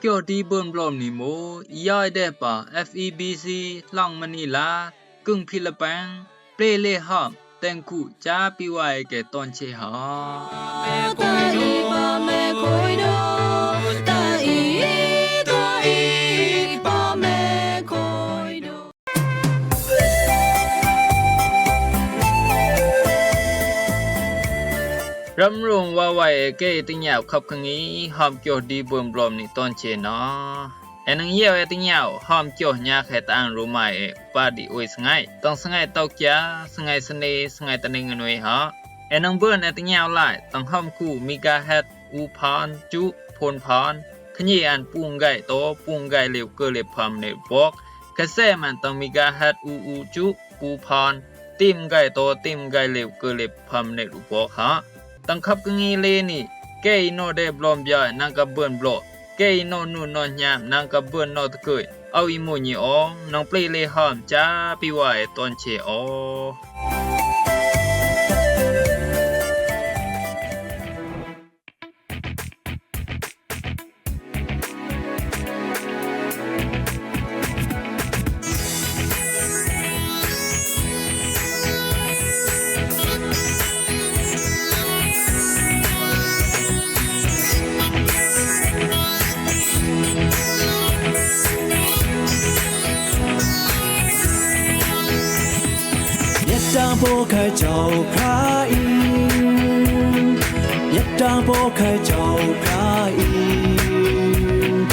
เกี่ยวดีเบิ่นบลอมนี่โมอียายได้ป่า FEBC หลังมะนีลากึ่งฟิลิปปินส์เปรเลฮอบแต่งกุจาปิไว้แก่ตอนเชหารำรงว่าไว้เกติญาวขับคังนี้หอมเกี่ยวดีเบิ่นบลอมนี่ตอนเชเนาะแอนังเยี่ยวติญาวหอมเกี่ยวยาแค่ตางรู้ไหมปาดิโอยสงายต้องสงายตอกยาสงายสเนสงายตะนิงนวยฮะแอนังเบิ่นติญาวหลายต้องหอมคู่มิกาเฮ็ดอูพานจุพลพานขยี้อันปุงไก่โตปุงไก่เหลวเกเลพามในบอกกระแสมันต้องมิกาเฮ็ดอูจุปูพานติมไก่โตติมไก่เหลวเกเลพามในรูบอกฮะต้องขับกังอีเลนี่เกยโนเดบลอมยานังกับเบิ่นบลอเกยโนนูนอนยามนังกับเบิ่นนอตะเกยเอาอีโมญีอองน้องเปลเลหอมจ้าปิไว้ตอนเชอ当拨开就开音一当拨开就开音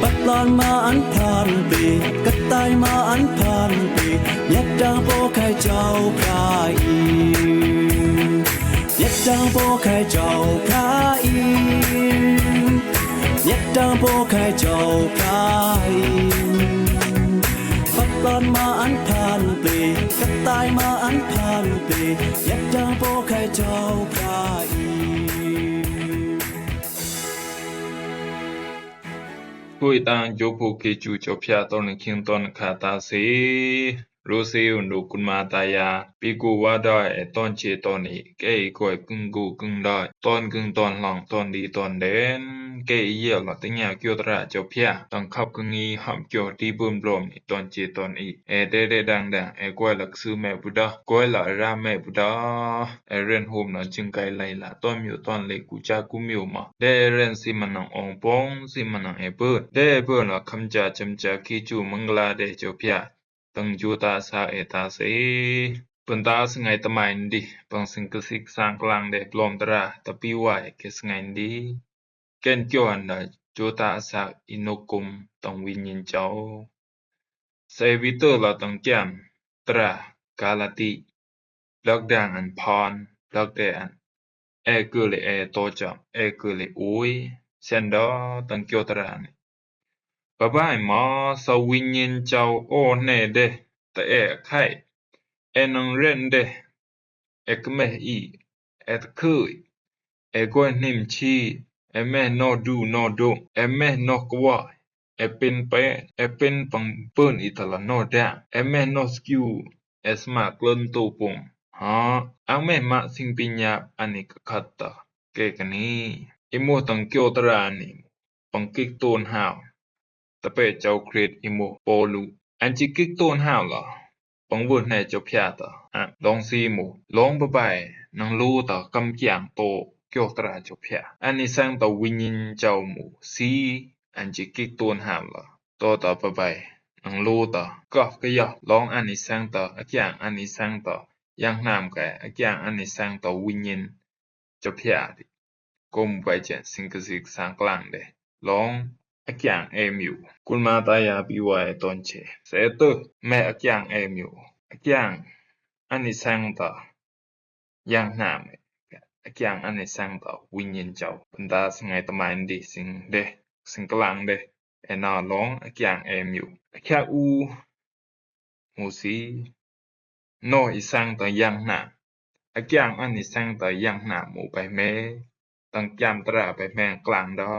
ปัดลอนมาอันผ่านปีกระต่ายมาอันผ่านปี一当拨开就开音一当拨开就开音一当拨开就开ปัดลอนมาอันผ่านปีกระต่ายมาอันผ่านปี一当拨开就开คุยต่างโยโพเกจูจบพยาตอนคิงตอนคาตาเซโรเซอุนดูกุนมาตายาปีกูว่าได้ตอนเจตอนนี้เกยก่อยกึ่งกูกึ่งได้ตอนกึ่งตอนหลังตอนดีตอนเด่นเกยเยี่ยวละติญาเกี่ยวตระจบพยาต้องขับกึ่งนี้หอมเกี่ยวดีเบิ่มบลอมนี่ตอนเจตอนนี้เดดังก่อยลักซื้อแม่บุดาก่อยละราแม่บุดาเรนโฮมนะจึงไกลไลละตอนมิวตอนเล็กกูจากุมิวมาเดเรนสิมันนังองปองสิมันนังเปิดเดเบิ่นละคำจาจำจาคิจูมังกลาเดจบพยาตังจูตาสาเอตาเสปันตาสงายตะไมนดีปังสิงกสิกสร้างกลางเดปลอมตราตะปีไว้เกสงายดีเกนเกี่ยวอันดาจูตาสาอินกุมตังวิญญาณเจ้าเซวิเตอร์ละตังแก้มตรากาลติลักดังอันพรลักแดอันเกเลโตจับเกเลอุยเซนดอตังเกี่ยวตรานี่บายมาสวิญญาณเจ้าโอเนเดตะไข่นังเรนเดกเมอีคุยกวนนิมชีแม่นอดูนอดงแม่นอกวาเป็นเปเป็นปังเปิ้นอิตาลานอดาแม่นอสกิวสมากลนตูปงฮะอังแม่มาสิงปิญญาอันนี้กขัดตะเกกันนี้อิโมตังเกียวตรานี่ปังกิกตูนหาวตะเปเจ้าเครดอิโมโปลูอันจิกิกตูนหาวล่ะปังเวิร์นให้เจ้าพยาตะลองซีหมูลองบายนังรู้ตะกำเกียงโตเกี่ยวตราเจ้าพยาอันนี้สร้างตะวิญญาณเจ้าหมูซีอันจิกิกตูนหาวล่ะโตตะบายนังรู้ตะกอบกะยะลองอันนี้สร้างตะอักอย่างอันนี้สร้างตะยังนามแก่อักอย่างอันนี้สร้างตะวิญญาณเจ้าพยาดิกมไปเจนสิงกสิกสร้างกลางเดลองอักอย่างมิวกุลมาตายาปิไว้ตอนเชเสตแม่อักอย่างมิวอักอย่างอันนี้สร้างตะยังนามอักอย่างอันนี้สร้างตะวิญญาณเจ้าปันตาสงายตะไมนดีสิงเดสิงกลางเดนาลองอักอย่างมิวอักอย่างอูมูซีโนอีสร้างตะยังนามอักอย่างอันนี้สร้างตะยังนามหมู่ไปแม่ตั้งจำตราไปแม่กลางดอ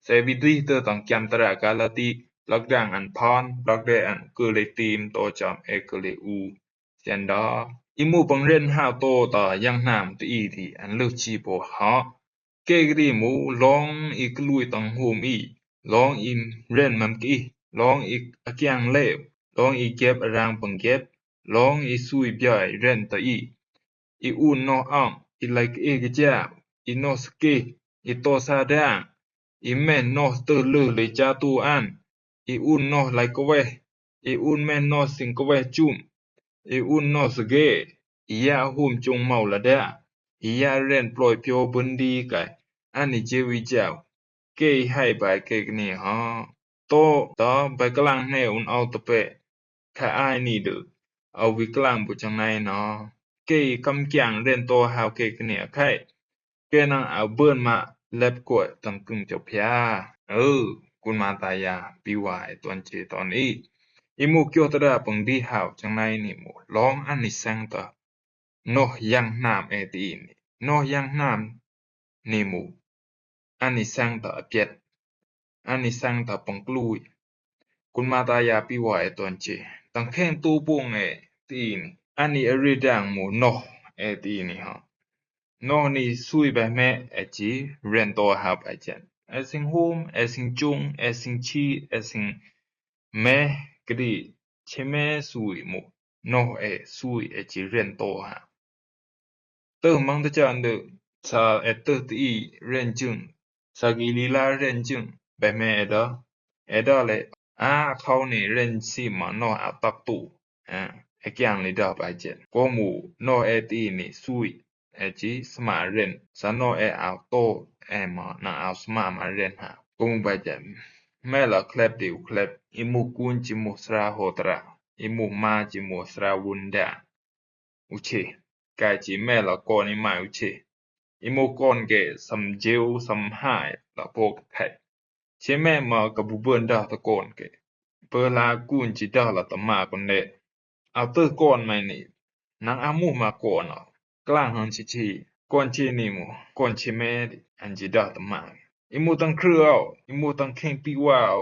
เซวิดีเตอร์ต้องจำตรากาลติลักดังอันพรลักเดอันกุเลตีมโตจอมกุเลอูเซนดาอิมูปังเรนหาโตต่อยังนามตอีที่อันเลือกชีโปฮะเกกรีมูลองอีกลุยต้องโฮมอี ลองอิมเรนมัมกีลองอีกอะเกียงเลวลองอีเก็บรางปังเก็บลองอีซุยบ่อยเรนตะอีอูนนออ่องอีไลกเอกะจาอีนอสเกอีโตซาดาอีแม่นอสเตอลือเลยจาตูอันอีอูนนอไลกเวอีอูนแม่นอสิงกเวจุมอีอูนนอสเกอียาหุมจงเมาละดาอียาเรนปล่อยเปียวบุนดีไกอันนี้เจวิเจ้าเกยให้ไปเกกนี่ฮะโตตอไปกลางแนวเอาตะเปค่าอ้ายนี่เด้อเอาวิกลางบุจังไหนเนาะเกยกำจังเรนโตหาวเกกเนี่ยไข่เกนังเอาเบิ่นมาแลบกวยตังกึ่งเจ้าพยากุณมาตายาปีวายตอนเจตอนนี้อิมูเกียวตะดาปังดีหาวจังไหนนี่หมู่ร้องอันนี้แสงตะโนยังน้ำตีนี่โนยังน้ำนี่หมู่อันนี้แสงตะเปียดอันนี้แสงตะปังกลุยคุณมาตายาปีวายตอนเจตังแข้งตูปุงตีนี่อันนี้อริดังหมู่โนตีนี่ฮะโนนี่ซุยไปแม่จีเรนโตหาไปจันสิงโฮมสิงจุงสิงชีสิงแม่กดีเชแม่ซุยหมู่โนซุยจีเรนโตหาเติมมังตะจันเดซาเตอตีเรนจุงสากิลีลาเรนจุงไปแม่ดอเลยเขานี่เรนซีมาโนอาตักตูไอ้อย่างเลยดอกไปเจ็ดก็หมู่โนตีนี่ซุยจีสมาเรนสานโนเอาโตมานาเอาสมามาเรนหาก็หมู่ไปเจ็ดแม่ละเคลบดิวเคลบอิมูกุนจิมุสราโหตราอิมูมาจิมุสราวุนดาอุเชกายจิแม่ละกอนี่มาอุเชอิมูกอนเกสัมเจวสัมหายละโปกไข่เชแม่มากับบุเบินดาตะกอนเกเปลากุนจิดาละตะมาคนเดเอาเตอร์ก่อนไหมนี่นางอามูมาก่อนเนาะกลางหันชิก่อนชีนี่หมู่ก่อนชิแม่อันจิดาตะมาอิมูตังเครืออิมูตังเข่งปีวาว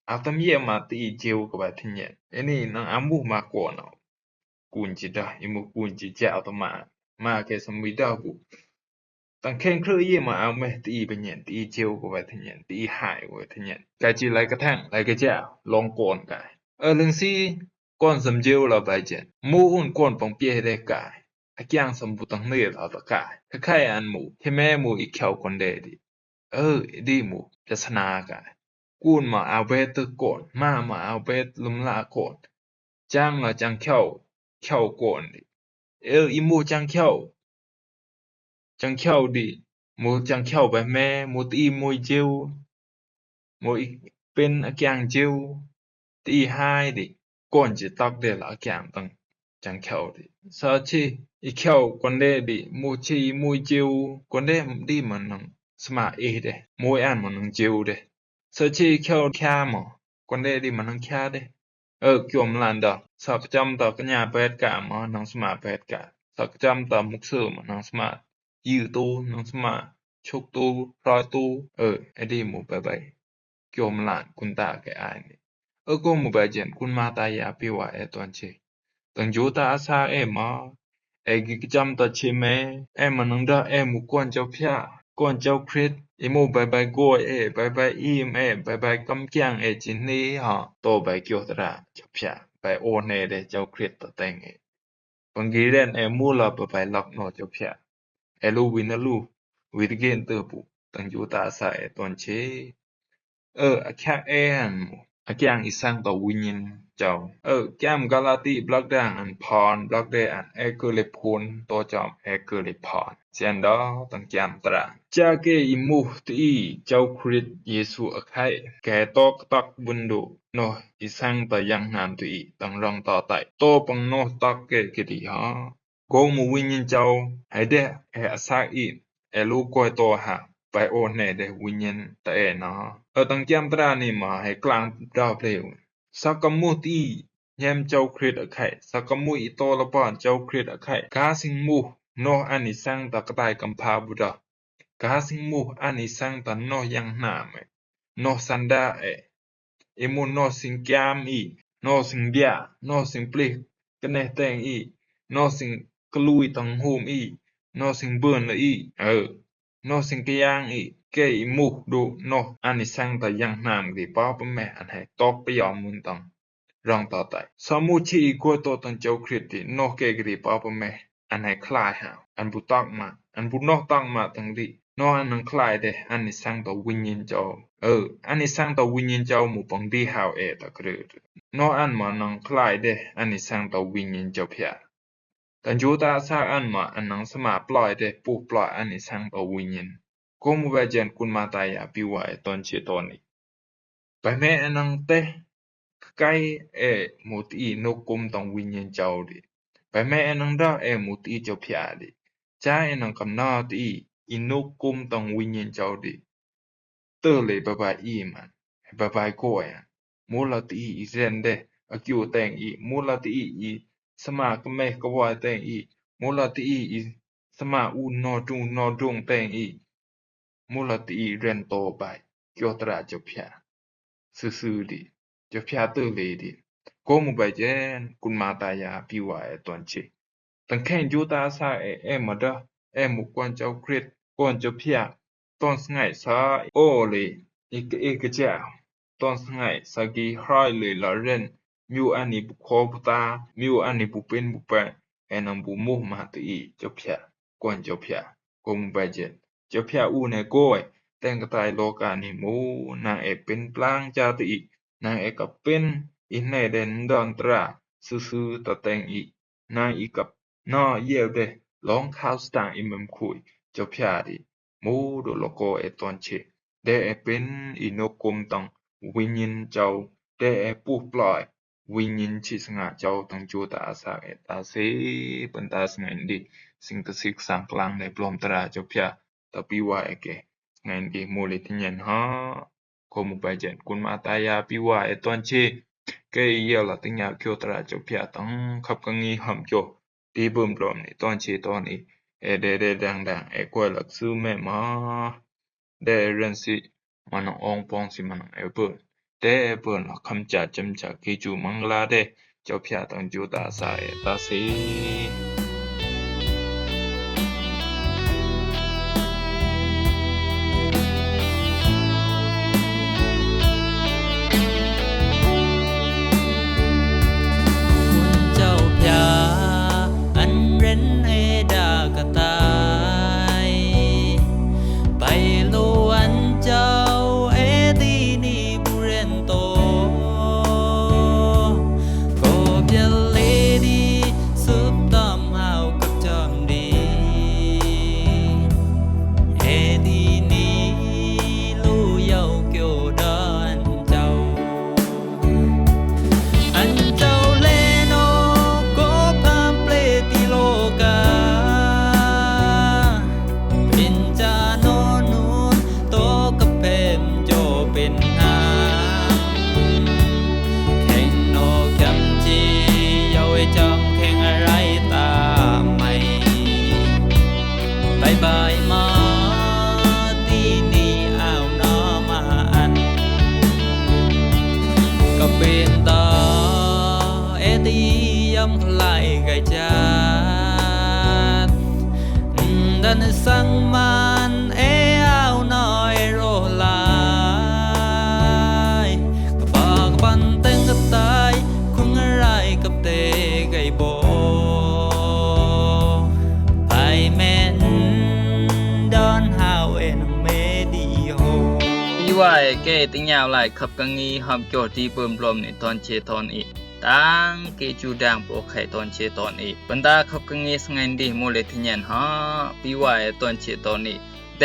เอาตะเมียมาตีเจวกับบัดทิเนี่ยนี่นางอามูมาก่อนเนาะกุนจิดาอิมูกุนจิเจ้าตะมาแกสมิดาบุตังเข่งเครือเยมาเอาแม่ตีไปเนี่ยตีเจวกับบัดทิเนี่ยตีหายกับบัดทิเนี่ยกะจิไหลกระทั่งไหลกะเจ้าลองก่อนกายเรื่องซี่ก่อนสำเจวเราไปเจนหมู่อุ่นก่อนปองเปียได้กายอะกยังสมบุตังเนเราตะกายคล้ายๆอันหมู่ที่แม่หมู่อีกเขียวคนเดดิดีหมู่พิจารณากายกูนมาเอาเวตก่อนมาเอาเวตลุมลาก่อนจังละจังเขียวก่อนดิอีหมู่จังเขียวดิหมู่จังเขียวไปแม่หมู่ตีหมู่เจวหมู่อีกเป็นอะกยังเจวตีหายดิก่อนจะตักเดละอะกยังตังจังเขียวดิซาชีอีเขียวคนเดดิหมู่ชีหมู่เจวคนเดดิมันนังสมาเดหมู่อันมันนังเจวเดซาชีเขียวแค่หมอคนเดดิมันนังแค่เดเกี่ยวมลันดาสักจำตะกัญญาเปดกะมานังสมาเปดกะสักจำตะมุกเสือมานังสมายืตูนังสมาชกตูรอยตูไอ้ดีหมู่ไปเกี่ยวมลันคุณตาแกอายนี่ก็หมู่ไปเจนคุณมาตายาปีว่าตอนเชตังโยตาอาซามากิกจำตะเชแม่มันนังดาหมู่ก่อนเจ้าพยาก่อนเจ้าคริสหมู่ไปโกยไปอีมไปกำแกงจินนี่ฮะโตไปเกี่ยวตระเจ้าพยาไปโอเนเดเจ้าคริสตะแตงปังกีเรนหมู่ละไปลักโนเจ้าพยาลูวินาลูวิดเกนเตอร์ปุตังโยตาอาซาตอนเชอะแค่นอะกยังอีสังตะวิญญาณเจ้าแก้มกาลาติบลักดังอันพรบลักเดอันเกเลพนตัวจอมเกเลพรเจนดอตังแก้มตราจากเกอิมุตีเจ้าคริสเยซูอะไคแกตอกตักบุนดูโนอีสังตะยังนามตีตังรองต่อไตโตปังโนตักเกดิฮะโกมูวิญญาณเจ้าให้เดอาซาอีลูกกอยตัวหาไปโอเนเดวิญญาณตะนะตังแก้มตรานี่มาให้กลางดาวเพลวสักมุตีแยมเจ้าคริสอะไข่สักมุอีโตละปอนเจ้าคริสอะไข่กาสิงมูโนอันนิสังตะกะไตกัมพาบุดากาสิงมูอันนิสังตะโนยังนามโนสันดามุโนสิงแกมโนสิงเดียโนสิงปลิกะเนแตงโนสิงกลุยตังโฮมโนสิงเบิร์นละโ no sing ke yang i ke i mu du no ani sang ta yang nam ki pa pa me an hai tok pa yom mun tang rong ta tai sa mu chi ko to tan chau khrit ti no ke ki pa pa me an hai khlai ha an bu tok ma an bu no tok ma tang ri no an nang khlai de ani sang ta win yin chau ani sang ta win yin chau mu pang di hao e ta kre no an ma nang khlai de ani sang ta win yin chau phya tan ju ta sa an ma an nang sama ploi de pu ploi ani sang ta win yin ko mu ba jen kun ma ta ya pi wa e ton che ton ni ba me an nang te kai e mu ti no kum tong win yin chau di ba me an nang da e mu ti chau phya di cha an nang kam na ti i no kum tong win yin chau di te le ba ba i man ba ba ko ya mu la ti i zen de a kyu teng i mu la ti i sama ka me ka wa teng i mu la ti i sama u no dung teng i mu la ti i ren to bai kyo tra chau phya su di chau phya te le di ko mu ba jen kun ma ta ya pi wa e ton che tan khen ju ta sa e ma da e mu kwan chau krit kwan chau phya ton sngai sa o le e ke ja ton sngai sa gi hai le la ren myu ani bu kho bu ta myu ani bu pen bu pa e nang bu mu ma ti chau phya kwan chau phya ko mu ba jen chau phya u ne ko e teng ka tai lo ka ni mu na e pen plang cha ti na e ka pen i ne den dang tra su ta teng i na i ka no ye de long khao stang i mem khui chau phya di mu do lo ko e ton che de e pen i no kum tang win yin chau de e pu ploi win yin chi snga chau tang chu ta sa e ta se pen ta snga di sing ta sik sang klang de plom tra chau phya ta pi wa e ke ngai di mu le tin yen ha ko mu ba jen kun ma ta ya pi wa e ton che ke ye la tin ya kyo tra chau phya tang khap ka ngi ham kyo ti bum plom ni ton che ton ni e de dang e ko la su me ma de ren si man ong pong si man e bu de bu la kham cha cham cha ke chu mangla de chau phya tang ju ta sa e ta se dan sang man e ao noi ro lai ka pa ka pan teng ka tai kung rai ka te gai bo ai men don how en me di ho อีว่าเกติญาวหลายขับกังงีหอมโจที่เบิ่มลมนี่ตอนเชตอนอีตังเกจูดังโปรไข่ตอนเชตอนอีบรรดาขับกังงีสงันดีโมเลทิญันฮะปีว่าตอนเชตอนนี้เด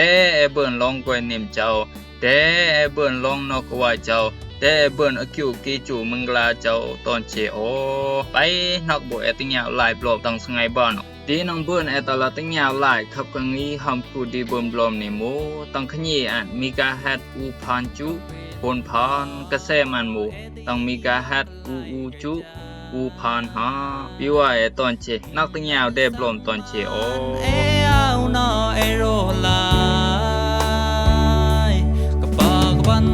เบิ่นลองกวยนิมเจ้าเดเบิ่นลองนอกว่าเจ้าเดเบิ่นอคิวเกจูมึงลาเจ้าตอนเชโอไปนอกบ่ติญาวหลายปลอบต้องสงัยบ่เนาะดีนังเบิ่นตลอดติญาวหลายขับกังงีหอมกูดีเบิ่มลมนี่โมต้องขยี้อันมีกาแฮดอูพานจุพนพานกระแสมันหมูต้องมีกาฮัดอูจุอูพานหาปีว่าตอนเชนักติญาวได้บลมตอนเชโอเอเอานอเอโรลายกะปากะปัน